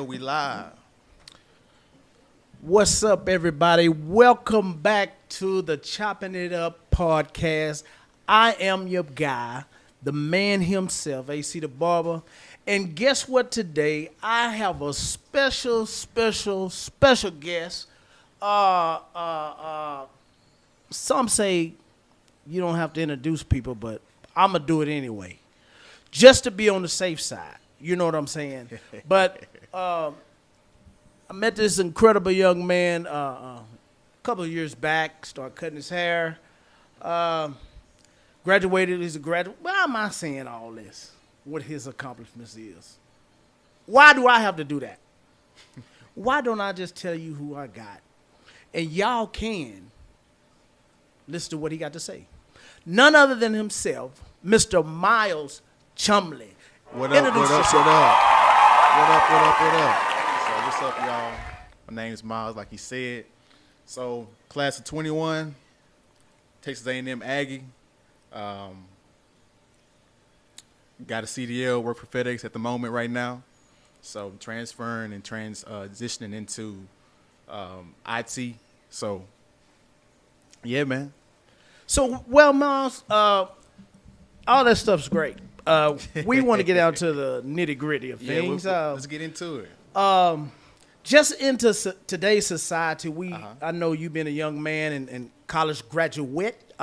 We live. What's up, everybody? Welcome back to the Chopping It Up podcast. I am your guy, the man himself, AC the Barber. And guess what today? I have a special guest. Some say you don't have to introduce people, but I'm going to do it anyway. Just to be on the safe side. You know what I'm saying? But I met this incredible young man a couple of years back, started cutting his hair, graduated. He's a graduate. Why am I saying all this? What his accomplishments is. Why do I have to do that? Why don't I just tell you who I got? And y'all can listen to what he got to say. None other than himself, Mr. Myles Chumley. What up, what up, what up? What up, what up, what up? So what's up, y'all? My name is Myles, like he said. So class of 21, Texas A&M Aggie. Got a CDL, work for FedEx at the moment right now. So I'm transferring and transitioning into IT. So, yeah, man. So, well, Myles, all that stuff's great. We want to get out to the nitty-gritty of things. Let's get into it. Just into today's society, I know you've been a young man and college graduate.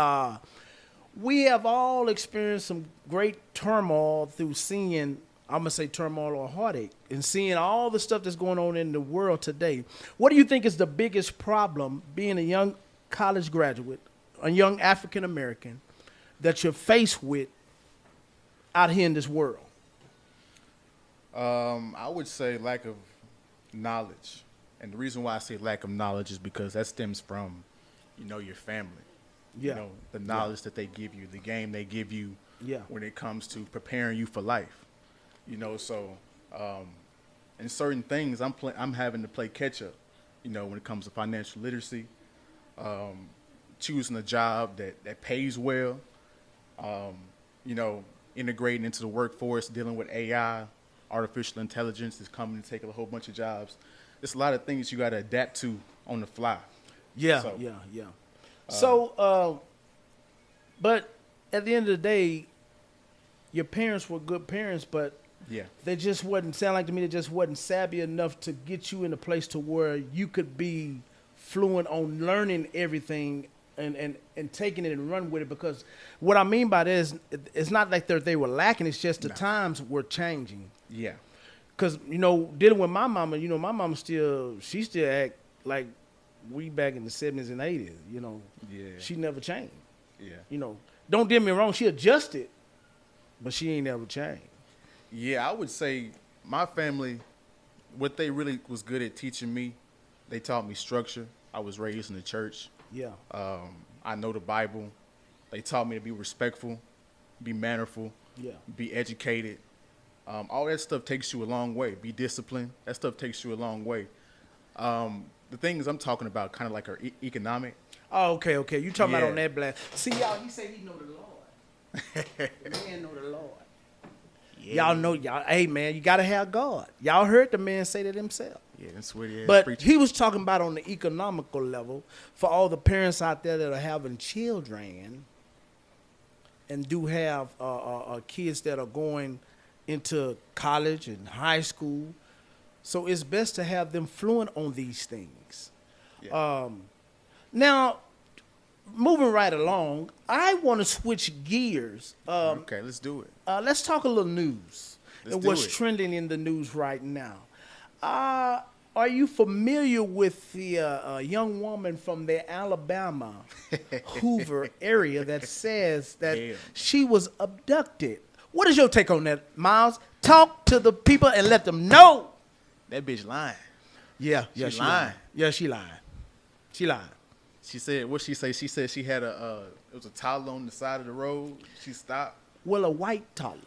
We have all experienced some great turmoil through seeing, I'm going to say turmoil or heartache, and seeing all the stuff that's going on in the world today. What do you think is the biggest problem being a young college graduate, a young African-American, that you're faced with out here in this world? I would say lack of knowledge. And the reason why I say lack of knowledge is because that stems from, your family. Yeah. The knowledge that they give you, the game they give you when it comes to preparing you for life. So in certain things, I'm having to play catch up, when it comes to financial literacy, choosing a job that pays well, integrating into the workforce, dealing with AI, artificial intelligence is coming to take a whole bunch of jobs. There's a lot of things you got to adapt to on the fly. Yeah. So, but at the end of the day, your parents were good parents, but they just sound like to me, they just wasn't savvy enough to get you in a place to where you could be fluent on learning everything and taking it and run with it. Because what I mean by that is, it's not like they were lacking. It's just the times were changing. Yeah. Because, dealing with my mama, my mama still act like we back in the 70s and 80s, Yeah. She never changed. Yeah. Don't get me wrong, she adjusted, but she ain't never changed. Yeah, I would say my family, what they really was good at teaching me, they taught me structure. I was raised in the church. Yeah. I know the Bible. They taught me to be respectful, be mannerful, be educated. All that stuff takes you a long way. Be disciplined. That stuff takes you a long way. The things I'm talking about kind of like are economic. Oh, okay. You talking about on that blast. See, y'all, he said he know the Lord. The man know the Lord. Yeah. Y'all know, hey, man, you got to have God. Y'all heard the man say that himself. Yeah, that's what he is. But he was talking about on the economical level for all the parents out there that are having children and do have kids that are going into college and high school. So it's best to have them fluent on these things. Yeah. Now, moving right along, I want to switch gears. Okay, let's do it. Let's talk a little news Let's and do what's it. trending in the news right now. Are you familiar with the young woman from the Alabama Hoover area that says that she was abducted? What is your take on that, Myles? Talk to the people and let them know. That bitch lying. Yeah, She she lying. Yeah, she lied. She lied. She said, what she say? She said she had it was a toddler on the side of the road. She stopped. Well, a white toddler.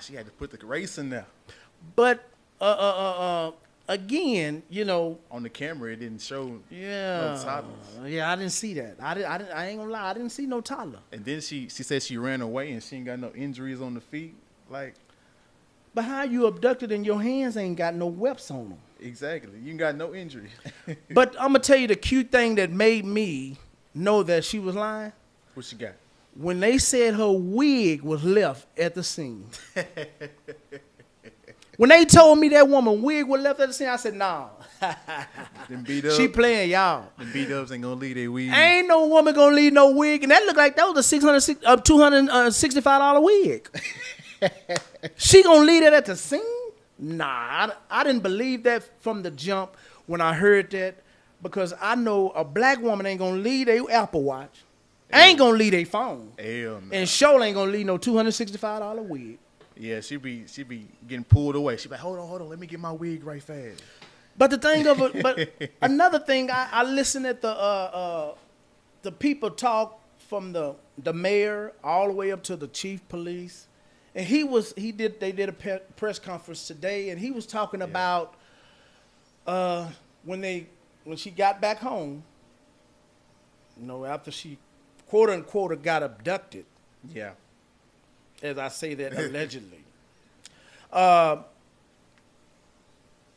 She had to put the race in there. But again, On the camera, it didn't show no yeah, toddlers. yeah, I didn't see that. I ain't gonna lie, I didn't see no toddler. And then she said she ran away and she ain't got no injuries on the feet. Like, But how you abducted and your hands ain't got no webs on them? Exactly. You ain't got no injury. But I'm gonna tell you the cute thing that made me know that she was lying. What she got? When they said her wig was left at the scene. When they told me that woman wig was left at the scene, I said, nah. Them B-dubs, she playing y'all. Them B-dubs ain't gonna leave their wig. Ain't no woman gonna leave no wig. And that looked like that was a $265 wig. She gonna leave it at the scene? Nah, I didn't believe that from the jump when I heard that, because I know a black woman ain't gonna leave their Apple Watch. Ain't gonna leave their phone. Hell no. And sure ain't gonna leave no $265 wig. Yeah, she be getting pulled away. She be like, hold on, let me get my wig right fast. But the thing of it, but another thing, I listened at the people talk from the mayor all the way up to the chief police, and they did a press conference today, and he was talking about when she got back home, after she quote unquote got abducted. Yeah. As I say that allegedly.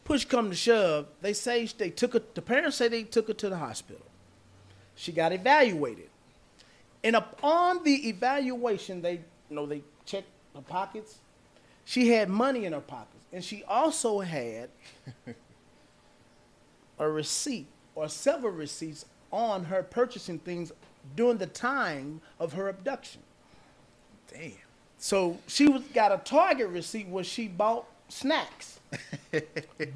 Push come to shove, the parents say they took her to the hospital. She got evaluated. And upon the evaluation, they checked her pockets. She had money in her pockets. And she also had a receipt or several receipts on her purchasing things during the time of her abduction. Damn. So she got a Target receipt where she bought snacks.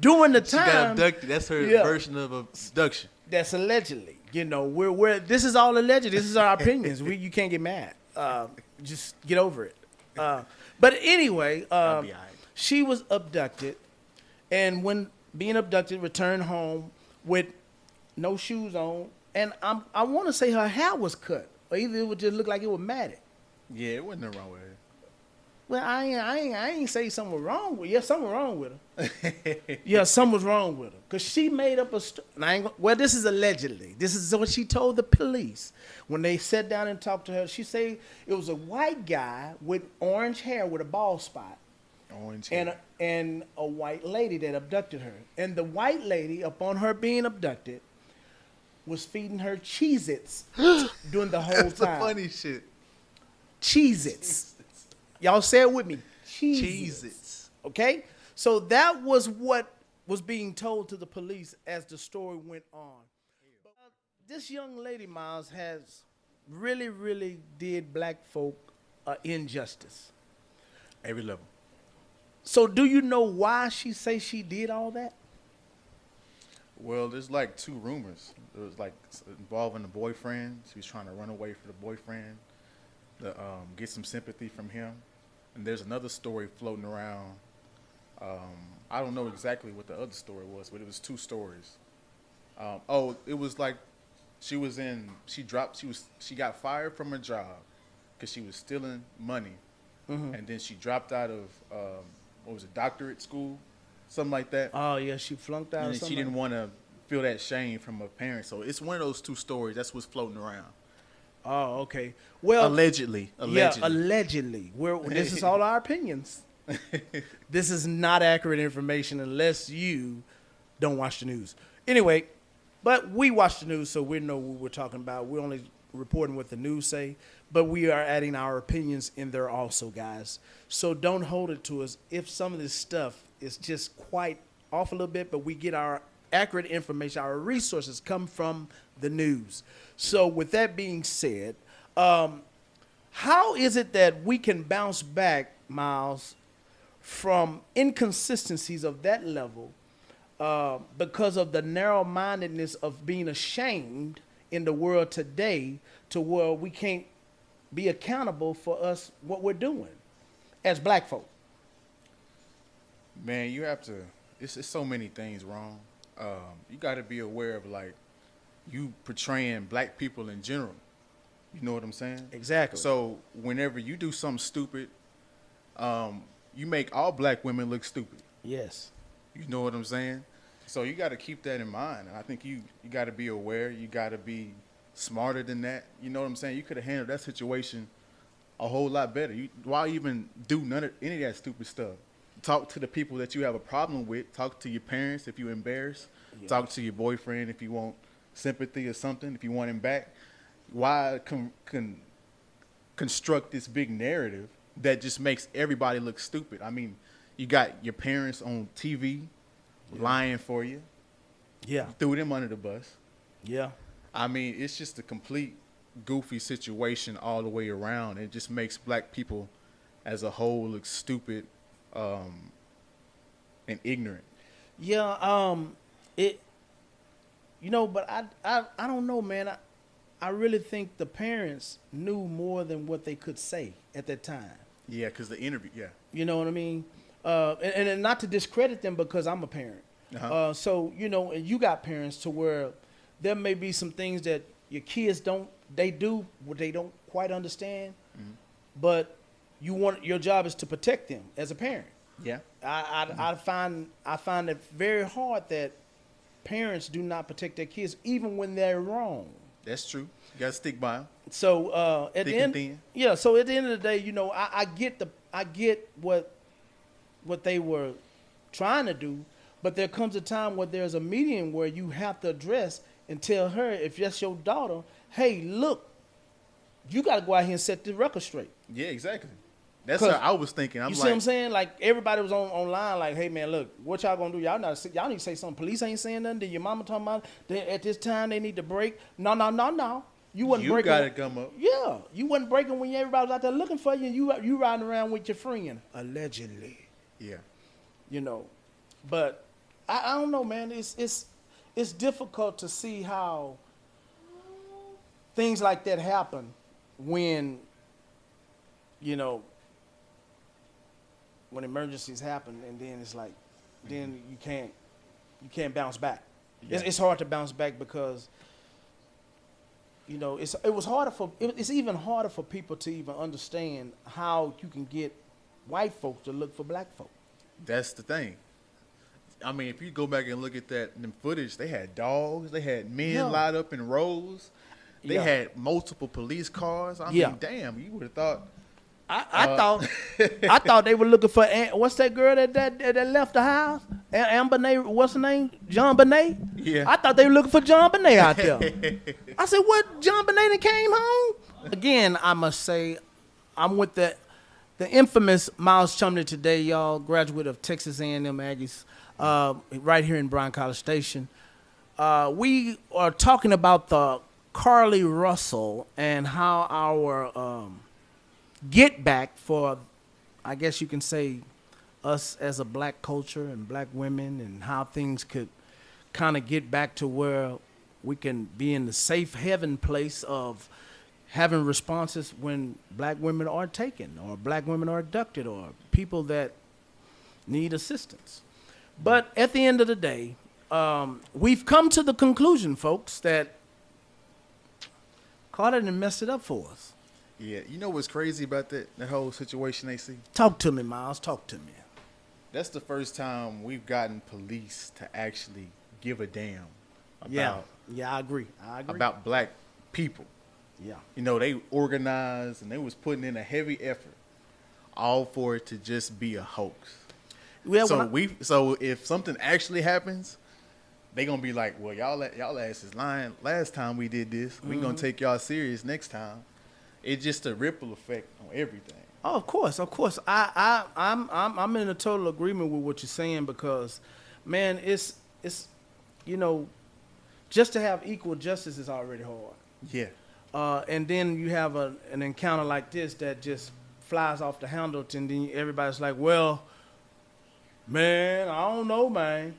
During the time she got abducted. That's her version of abduction. That's allegedly. This is all alleged. This is our opinions. You can't get mad. Just get over it. But anyway, she was abducted, and when being abducted, returned home with no shoes on, and I want to say her hair was cut, or either it would just look like it was matted. Yeah, it wasn't nothing wrong with her. Well, I ain't say something was wrong with her. Yeah, something was wrong with her. Yeah, something was wrong with her. Because she made up a story. Well, this is allegedly. This is what she told the police. When they sat down and talked to her, she said it was a white guy with orange hair with a bald spot. Orange hair. And a white lady that abducted her. And the white lady, upon her being abducted, was feeding her Cheez-Its during the whole time. That's the funny shit. Cheez-Its. Y'all say it with me. Cheez-Its. Okay? So that was what was being told to the police as the story went on. This young lady, Myles, has really, really did black folk injustice. Every level. So do you know why she say she did all that? Well, there's like two rumors. It was like involving the boyfriend. She was trying to run away from the boyfriend to get some sympathy from him. And there's another story floating around. I don't know exactly what the other story was, but it was two stories. It was like she got fired from her job because she was stealing money. Mm-hmm. And then she dropped out of, doctorate school, something like that. Oh, yeah, she flunked out. And she didn't want to feel that shame from her parents. So it's one of those two stories. That's what's floating around. Oh, okay. Well, allegedly. Yeah, allegedly. This is all our opinions. This is not accurate information unless you don't watch the news. Anyway, but we watch the news, so we know what we're talking about. We're only reporting what the news say, but we are adding our opinions in there also, guys. So don't hold it to us if some of this stuff is just quite off a little bit, but we get our accurate information. Our resources come from the news. So with that being said, how is it that we can bounce back, Myles, from inconsistencies of that level because of the narrow-mindedness of being ashamed in the world today to where we can't be accountable for us, what we're doing as black folk? Man, you have to, it's so many things wrong. You got to be aware of, like, you portraying black people in general. You know what I'm saying? Exactly. So whenever you do something stupid, you make all black women look stupid. Yes. You know what I'm saying? So you got to keep that in mind. And I think you got to be aware. You got to be smarter than that. You know what I'm saying? You could have handled that situation a whole lot better. Why even do any of that stupid stuff? talk to the people that you have a problem with. Talk to your parents if you're embarrassed. Yeah. Talk to your boyfriend if you want sympathy or something, if you want him back. Why construct this big narrative that just makes everybody look stupid? I mean, you got your parents on TV lying for you. Yeah. You threw them under the bus. Yeah. I mean, it's just a complete goofy situation all the way around. It just makes black people as a whole look stupid and ignorant. Yeah, but I don't know, man. I really think the parents knew more than what they could say at that time. Yeah, because the interview, yeah. You know what I mean? And not to discredit them because I'm a parent. Uh-huh. So, and you got parents to where there may be some things that your kids do what they don't quite understand, but your job is to protect them as a parent. Yeah. I find it very hard that parents do not protect their kids even when they're wrong. That's true. You gotta stick by them. So at the end, yeah. So at the end of the day, I get what they were trying to do, but there comes a time where there's a medium where you have to address and tell her, if that's your daughter, hey, look, you got to go out here and set the record straight. Yeah, exactly. That's what I was thinking. You see what I'm saying? Like, everybody was online like, hey, man, look, what y'all going to do? Y'all need to say something. Police ain't saying nothing. Did your mama talking about at this time they need to break? No. You wasn't breaking. You got to come up. Yeah. You wasn't breaking when everybody was out there looking for you, and you riding around with your friend. Allegedly. Yeah. But I don't know, man. It's difficult to see how things like that happen when, when emergencies happen, and then it's like, then you can't bounce back. Yeah. It's hard to bounce back because, it's even harder for people to even understand how you can get white folks to look for black folk. That's the thing. I mean, if you go back and look at them footage, they had dogs, they had men lined up in rows, they had multiple police cars. I mean, damn, you would have thought. I thought they were looking for what's that girl that left the house? Amber Benet, what's her name? John Benet? Yeah. I thought they were looking for John Benet out there. I said, what? John Benet that came home? Again, I must say, I'm with the infamous Myles Chumley today, y'all, graduate of Texas A&M Aggies, right here in Bryan College Station. We are talking about the Carly Russell and how our get back for, I guess you can say, us as a black culture and black women, and how things could kind of get back to where we can be in the safe haven place of having responses when black women are taken or black women are abducted or people that need assistance. But at the end of the day, we've come to the conclusion, folks, that Carter done messed it up for us. Yeah, you know what's crazy about that whole situation, AC? Talk to me, Myles. Talk to me. That's the first time we've gotten police to actually give a damn about. Yeah, I agree. About black people. Yeah. They organized and they was putting in a heavy effort, all for it to just be a hoax. Yeah, so if something actually happens, they gonna be like, well, y'all asses lying. Last time we did this, we gonna take y'all serious next time. It's just a ripple effect on everything. Oh, of course. I'm in a total agreement with what you're saying because, man, it's just to have equal justice is already hard. Yeah. And then you have an encounter like this that just flies off the handle, and then everybody's like, well, man, I don't know, man.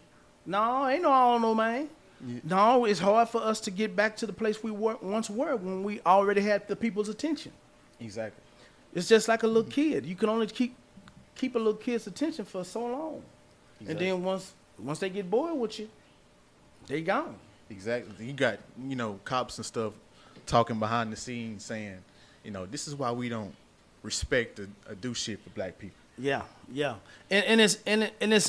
No, ain't no I don't know, man. Yeah. No, it's hard for us to get back to the place we once were when we already had the people's attention. Exactly. It's just like a little kid. You can only keep a little kid's attention for so long. Exactly. And then once they get bored with you, they gone. Exactly. You got, cops and stuff talking behind the scenes saying, this is why we don't respect or do shit for black people. Yeah. And it's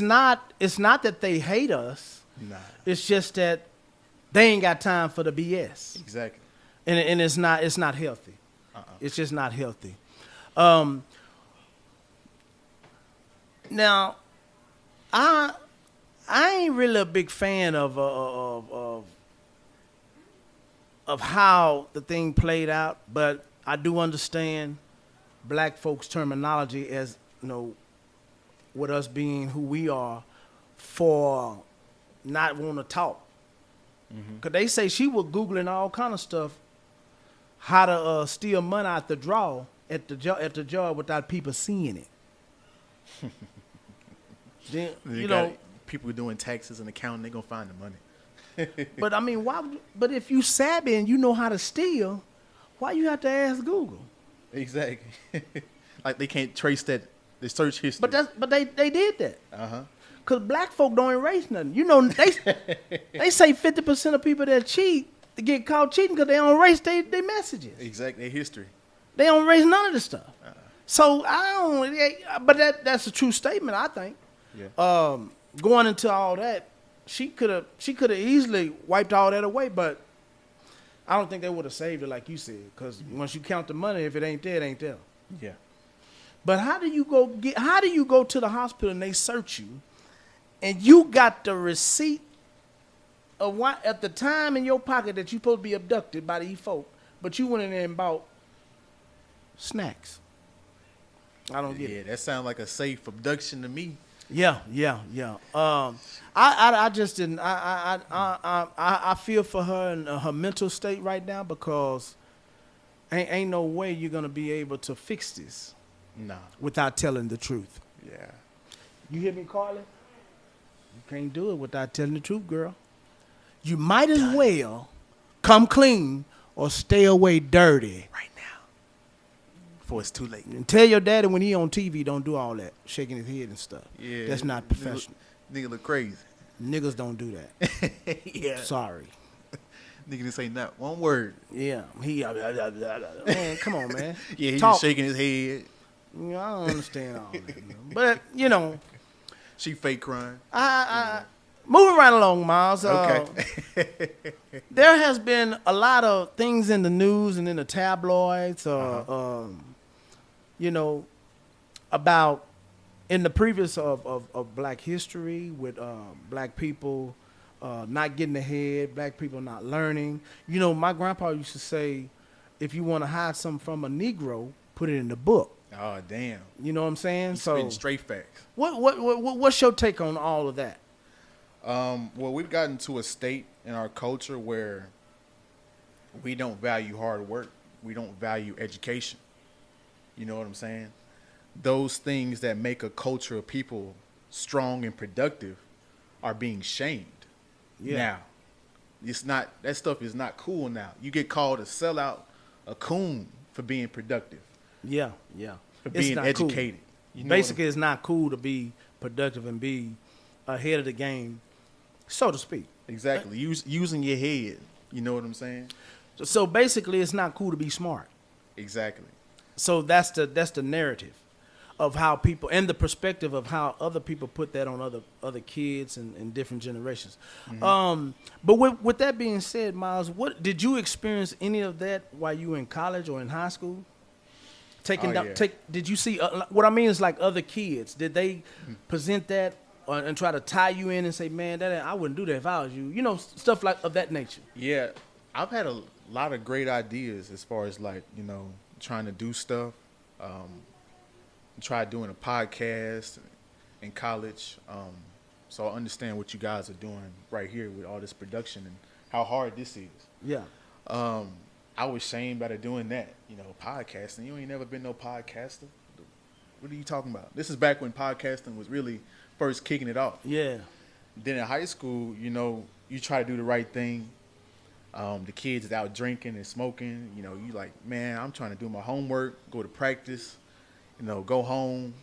not that they hate us. Nah. It's just that they ain't got time for the BS. Exactly. And it's not healthy. It's just not healthy. Now, I ain't really a big fan of how the thing played out, but I do understand black folks' terminology as, you know, with us being who we are, for not want to talk. Because they say she was Googling all kind of stuff, how to steal money out the drawer at the job without people seeing it. Then, you know, people doing taxes and accounting, they gonna find the money. But I mean, why? But if you savvy and you know how to steal, why you have to ask Google? Exactly. Like they can't trace the search history. But they did that. Cause black folk don't erase nothing. You know, they say 50% of people that cheat to get caught cheating because they don't erase their messages. Exactly, their history. They don't erase none of the stuff. So I don't. But that's a true statement, I think. Yeah. Going into all that, she could have easily wiped all that away, but I don't think they would have saved it like you said. Because once you count the money, if it ain't there, it ain't there. Yeah. But how do you go to the hospital and they search you, and you got the receipt of what at the time in your pocket that you supposed to be abducted by these folk, but you went in there and bought snacks? I don't get it. Yeah, that sounds like a safe abduction to me. Yeah. I just didn't. I feel for her and her mental state right now, because ain't no way you're gonna be able to fix this. Nah. Without telling the truth. Yeah. You hear me, Carly? You can't do it without telling the truth, girl. You might as well come clean or stay away dirty Right now. Before it's too late. and tell your daddy when he on TV, don't do all that shaking his head and stuff. Yeah. That's not professional. Nigga look crazy. Niggas don't do that. Yeah. Sorry. Nigga didn't say not one word. Yeah. Man, come on, man. Yeah, he Talk. just shaking his head. You know, I don't understand all that. You know. But, you know, She fake crying. moving right along, Myles. Okay. There has been a lot of things in the news and in the tabloids, you know, about in the previous of Black history with black people not getting ahead, black people not learning. You know, my grandpa used to say, if you want to hide something from a Negro, put it in the book. Oh, damn. You know what I'm saying? He's So spitting straight facts. what's your take on all of that? Well, we've gotten to a state in our culture where we don't value hard work. We don't value education. You know what I'm saying? Those things that make a culture of people strong and productive are being shamed. Yeah. Now, that stuff is not cool now. You get called a sellout, a coon for being productive, Yeah. for It's being not educated. Cool. You know Basically, it's not cool to be productive and be ahead of the game, so to speak. Exactly. Using your head. You know what I'm saying? So basically, it's not cool to be smart. Exactly. So that's the narrative of how people, and the perspective of how other people put that on other kids and different generations. Mm-hmm. But with that being said, Myles, what did you experience any of that while you were in college or in high school? Did you see what I mean is like other kids? Did they present that and try to tie you in and say, man, I wouldn't do that if I was you? You know, stuff like of that nature. Yeah, I've had a lot of great ideas as far as like, you know, trying to do stuff. Tried doing a podcast in college. So I understand what you guys are doing right here with all this production and how hard this is. Yeah. I was shamed out of doing that, you know, podcasting. You ain't never been no podcaster. What are you talking about? This is back when podcasting was really first kicking it off. Yeah. Then in high school, you know, you try to do the right thing. The kids is out drinking and smoking. You know, you like, man, I'm trying to do my homework, go to practice, you know, go home.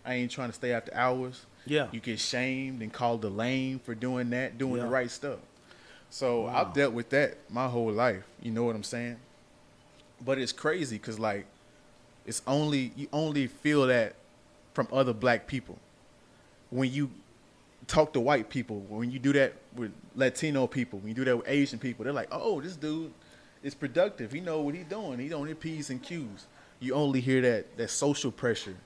I ain't trying to stay after hours. Yeah. You get shamed and called a lame for doing that, doing the right stuff. So Wow. I've dealt with that my whole life. You know what I'm saying? But it's crazy because, like, you only feel that from other black people. When you talk to white people, when you do that with Latino people, when you do that with Asian people, they're like, oh, this dude is productive. He know what he's doing. He's on his P's and Q's. You only hear that social pressure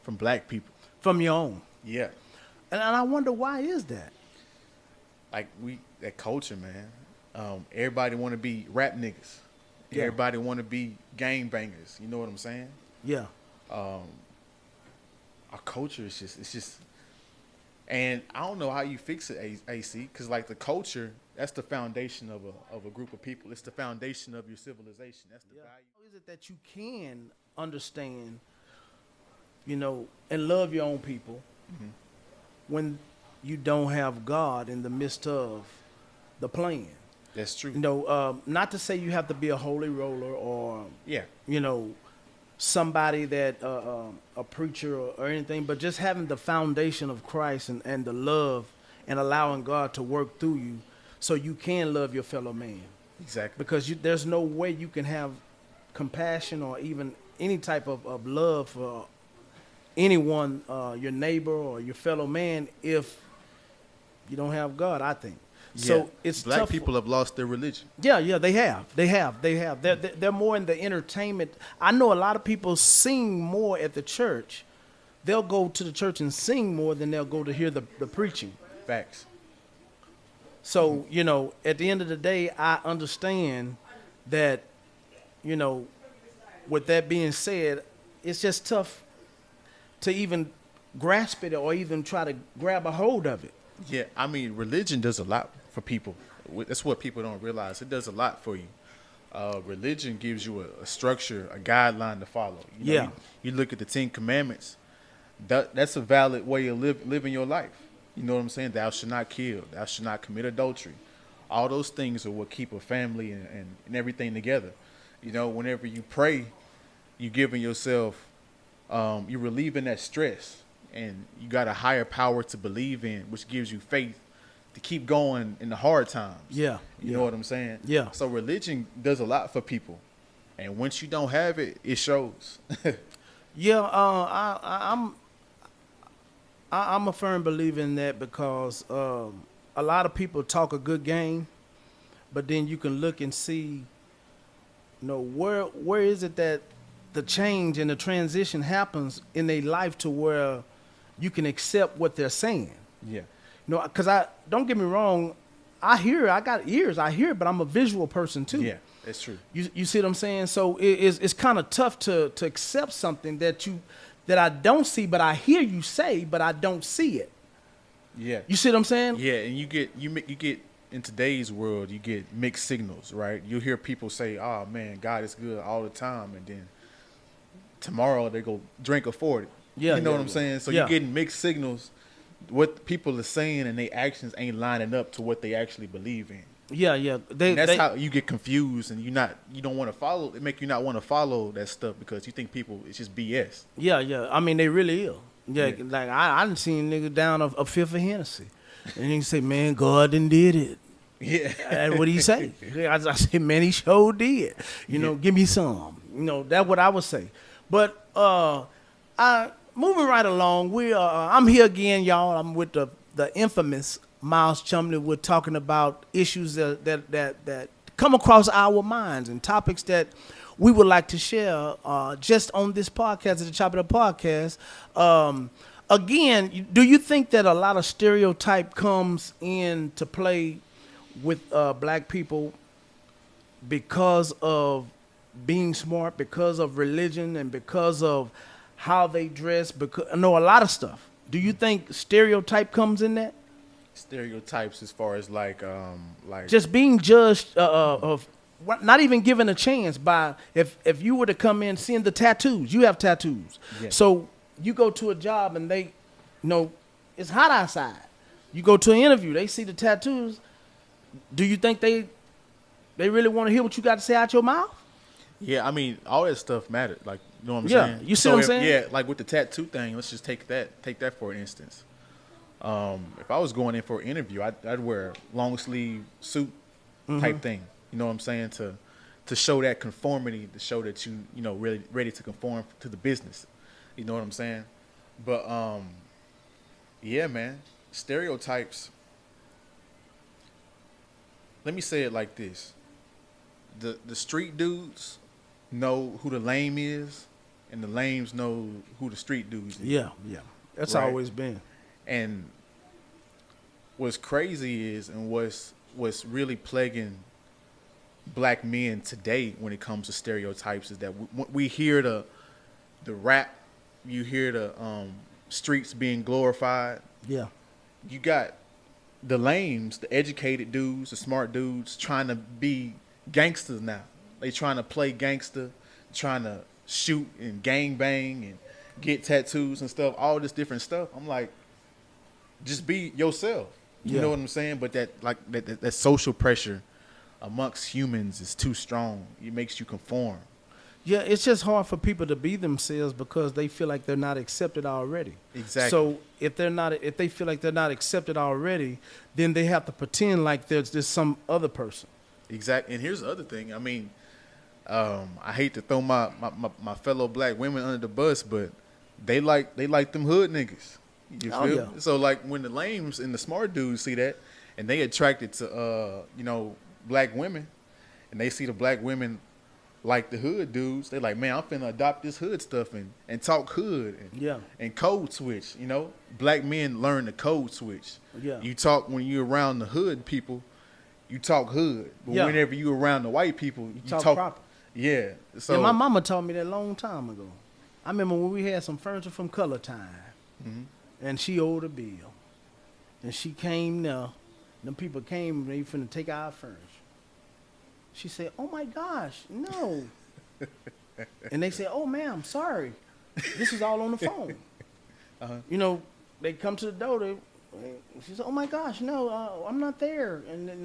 from black people. From your own. Yeah. And I wonder, why is that? Like that culture, man. Everybody want to be rap niggas. Yeah. Everybody want to be gang bangers. You know what I'm saying? Yeah. Our culture is just, and I don't know how you fix it, AC, because like the culture, that's the foundation of a group of people. It's the foundation of your civilization. That's the value. How is it that you can understand, and love your own people when you don't have God in the midst of the plan? That's true. Not to say you have to be a holy roller or yeah, somebody that a preacher or anything, but just having the foundation of Christ and the love and allowing God to work through you so you can love your fellow man. Exactly. Because there's no way you can have compassion or even any type of love for anyone, your neighbor or your fellow man, if you don't have God, I think. Yeah. So it's Black tough. people have lost their religion. Yeah, they have. They're more in the entertainment. I know a lot of people sing more at the church. They'll go to the church and sing more than they'll go to hear the preaching. Facts. So, at the end of the day, I understand that, with that being said, it's just tough to even grasp it or even try to grab a hold of it. Yeah, I mean, religion does a lot for people. That's what people don't realize. It does a lot for you. Religion gives you a structure, a guideline to follow. You look at the 10 Commandments. That's a valid way of living your life. You know what I'm saying? Thou shalt not kill. Thou shalt not commit adultery. All those things are what keep a family and everything together. Whenever you pray, you're giving yourself, you're relieving that stress. And you got a higher power to believe in, which gives you faith to keep going in the hard times. Yeah. You know what I'm saying? Yeah. So religion does a lot for people. And once you don't have it, it shows. Yeah, I'm a firm believer in that because a lot of people talk a good game, but then you can look and see, where is it that the change and the transition happens in their life to where you can accept what they're saying. Yeah. Because don't get me wrong, I got ears, I hear, but I'm a visual person too. Yeah, that's true. You see what I'm saying? So it's kind of tough to accept something that I don't see, but I hear you say, but I don't see it. Yeah. You see what I'm saying? Yeah, and you get in today's world, you get mixed signals, right? You hear people say, "Oh man, God is good all the time," and then tomorrow they go drink a 40. Yeah, you know what I'm saying? So you're getting mixed signals. What people are saying and their actions ain't lining up to what they actually believe in. Yeah. That's how you get confused, and you don't want to follow. It make you not want to follow that stuff because you think people it's just BS. Yeah. I mean, they really is. Yeah. Like I done seen niggas down a fifth of Hennessy, and you can say, "Man, God done did it." Yeah. And what do you say? I say, "Man, he sure did." Give me some. That's what I would say. But moving right along, I'm here again, y'all. I'm with the infamous Myles Chumley. We're talking about issues that come across our minds and topics that we would like to share just on this podcast, at the Chop It Up Podcast. Again, do you think that a lot of stereotype comes into play with black people because of being smart, because of religion, and because of how they dress? Because a lot of stuff. Do you think stereotype comes in that? Stereotypes as far as like just being judged of not even given a chance by if you were to come in seeing the tattoos. You have tattoos. Yeah. So you go to a job and they it's hot outside. You go to an interview, they see the tattoos. Do you think they really want to hear what you got to say out your mouth? Yeah, I mean, all that stuff mattered. Like, you know what I'm saying? You see what I'm saying? Yeah, like with the tattoo thing, let's just take that for an instance. If I was going in for an interview, I'd wear a long sleeve suit type thing. You know what I'm saying? To show that conformity, to show that you really ready to conform to the business. You know what I'm saying? But yeah, man, stereotypes. Let me say it like this: the street dudes know who the lame is, and the lames know who the street dudes is. Yeah. That's right? always been. And what's crazy is, and what's really plaguing black men today when it comes to stereotypes is that we hear the rap, you hear the streets being glorified. Yeah. You got the lames, the educated dudes, the smart dudes trying to be gangsters now. They trying to play gangster, trying to shoot and gang bang and get tattoos and stuff, all this different stuff. I'm like, just be yourself. You know what I'm saying? But that social pressure amongst humans is too strong. It makes you conform. Yeah, it's just hard for people to be themselves because they feel like they're not accepted already. Exactly. So if they feel like they're not accepted already, then they have to pretend like there's just some other person. Exactly. And here's the other thing. I mean, I hate to throw my fellow black women under the bus, but they like them hood niggas. You feel? Yeah. So like when the lames and the smart dudes see that, and they attracted to black women, and they see the black women like the hood dudes, they like, man, I'm finna adopt this hood stuff and talk hood and code switch. Black men learn the code switch. Yeah. You talk when you're around the hood people, you talk hood. But whenever you around the white people, you talk proper. Yeah. So my mama taught me that a long time ago. I remember when we had some furniture from Color Time, and she owed a bill, and she came there. Them people came and they finna take our furniture. She said, "Oh my gosh, no!" And they said, "Oh ma'am, sorry, this is all on the phone." They come to the door. She said, "Oh my gosh, no, I'm not there." And and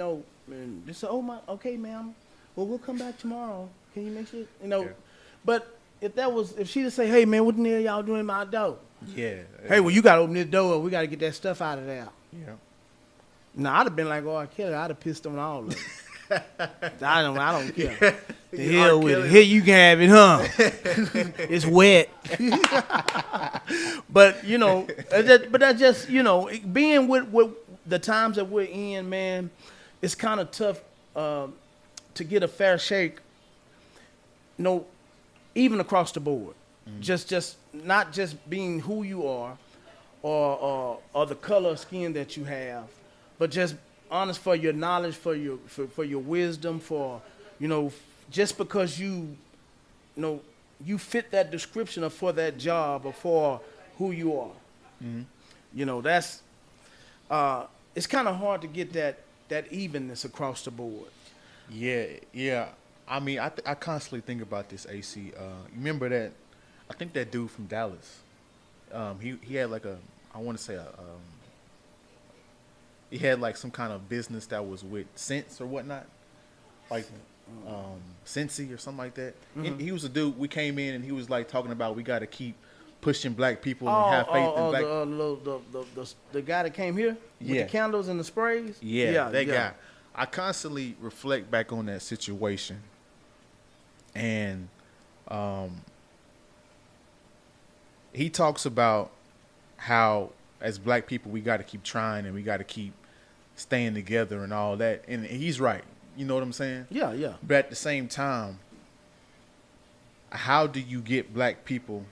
they said, "Oh my, okay, ma'am. Well, we'll come back tomorrow. Can you make sure?" Yeah. But if she just say, "Hey man, what the hell y'all doing in my door?" Yeah. Hey, well, you gotta open this door. We gotta get that stuff out of there. Yeah. Now I'd have been like, "Oh, I kill it." I'd have pissed on all of it. I don't care. The hell with it. Here you can have it, huh? It's wet. But that's just being with the times that we're in, man. It's kind of tough to get a fair shake. Even across the board, just not just being who you are, or the color of skin that you have, but just honest for your knowledge, for your wisdom, just because you fit that description or for that job or for who you are. That's it's kind of hard to get that evenness across the board. Yeah. I mean, I constantly think about this, AC. You remember that? I think that dude from Dallas. He had like he had like some kind of business that was with Sense or whatnot, like Sensi or something like that. He was a dude. We came in and he was like talking about we got to keep pushing black people and have faith in black. The guy that came here with the candles and the sprays. Yeah, that guy. I constantly reflect back on that situation, and he talks about how as black people we got to keep trying and we got to keep staying together and all that, and he's right. You know what I'm saying? Yeah. But at the same time, how do you get black people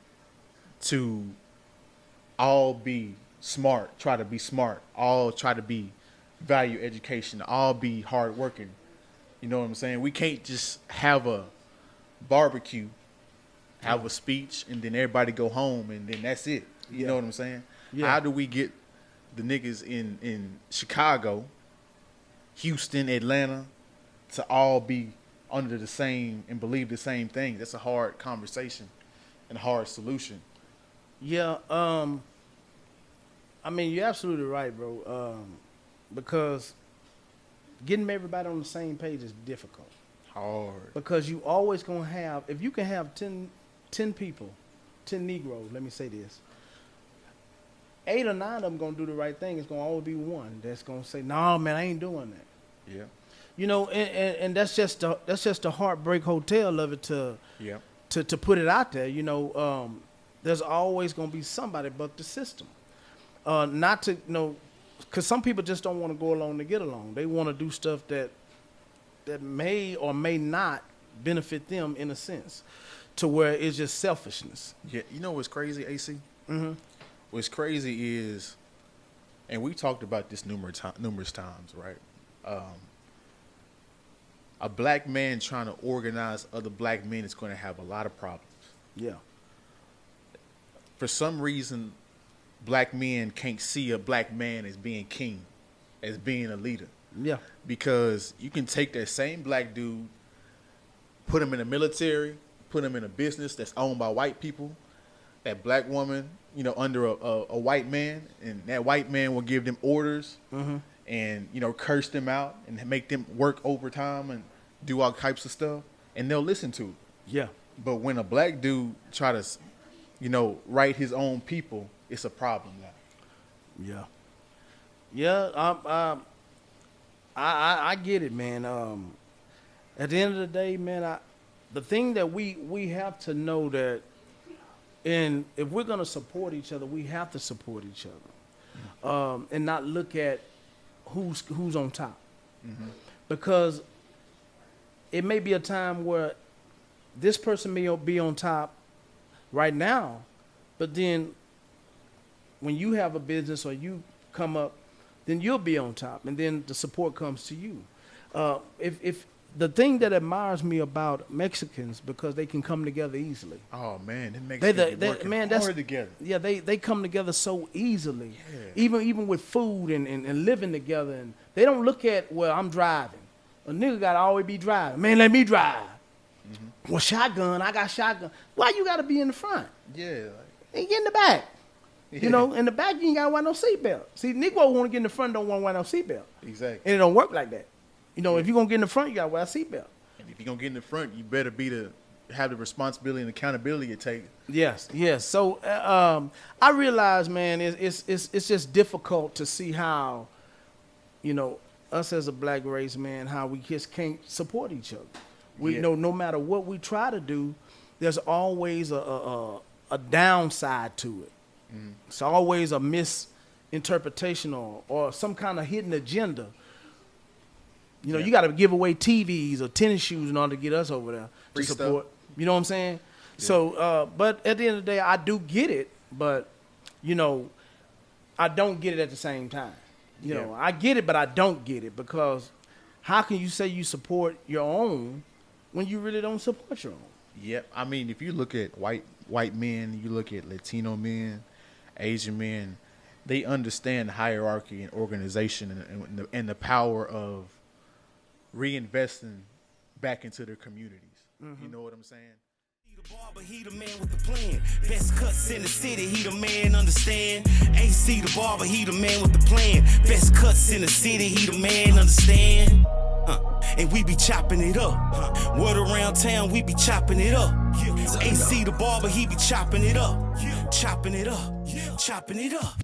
to all be smart, try to be smart, all try to be value education, all be hardworking? You know what I'm saying? We can't just have a barbecue, have a speech, and then everybody go home and then that's it. You know what I'm saying? Yeah. How do we get the niggas in Chicago, Houston, Atlanta to all be under the same and believe the same thing? That's a hard conversation and a hard solution. Yeah. I mean, you're absolutely right, bro. Because getting everybody on the same page is difficult. Hard. Because you always going to have, if you can have 10 people, 10 Negroes, let me say this, 8 or 9 of them going to do the right thing. It's going to always be one that's going to say, "No, man, I ain't doing that." Yeah. And that's just the Heartbreak Hotel of it to put it out there. There's always going to be somebody but the system. Not to, because some people just don't want to go along to get along. They want to do stuff that may or may not benefit them in a sense, to where it's just selfishness. Yeah. You know what's crazy, AC? Mm-hmm. What's crazy is and we talked about this numerous times, right? A black man trying to organize other black men is going to have a lot of problems. Yeah. For some reason, black men can't see a black man as being king, as being a leader. Yeah. Because you can take that same black dude, put him in the military, put him in a business that's owned by white people, that black woman, you know, under a white man, and that white man will give them orders and, you know, curse them out and make them work overtime and do all types of stuff, and they'll listen to it. Yeah. But when a black dude try to, you know, write his own people, it's a problem now. Yeah. Yeah, I get it, man. At the end of the day, man, the thing that we have to know that, and if we're gonna support each other, we have to support each other, and not look at who's on top, because it may be a time where this person may be on top right now, but then when you have a business or you come up, then you'll be on top, and then the support comes to you. If the thing that admires me about Mexicans, because they can come together easily. Oh man, it makes them hard together. Yeah, they come together so easily. Yeah. Even with food and living together, and they don't look at, well, I'm driving. A nigga gotta always be driving. Man, let me drive. Well, shotgun, I got shotgun. Why you gotta be in the front? Yeah. And get in the back. Yeah. You know, in the back you ain't gotta wear no seatbelt. See, Negro want to get in the front, don't want to wear no seatbelt. Exactly. And it don't work like that. You know, if you're gonna get in the front, you gotta wear a seatbelt. And if you're gonna get in the front, you better have the responsibility and accountability it takes. Yes. So I realize, man, it's just difficult to see how, you know, us as a black race, man, how we just can't support each other. We know no matter what we try to do, there's always a downside to it. It's always a misinterpretation or some kind of hidden agenda. You know, you got to give away TVs or tennis shoes in order to get us over there to support. Stuff. You know what I'm saying? Yeah. So, but at the end of the day, I do get it, but, you know, I don't get it at the same time. You know, I get it, but I don't get it, because how can you say you support your own when you really don't support your own? Yep. I mean, if you look at white men, you look at Latino men, Asian men, they understand hierarchy and organization and the power of reinvesting back into their communities. You know what I'm saying? Barber, he the man with the plan. Best cuts in the city, he the man, understand. AC the barber, he the man with the plan. Best cuts in the city, he the man, understand. And we be chopping it up. Word around town, we be chopping it up. AC the barber, he be chopping it up. Chopping it up. Chopping it up.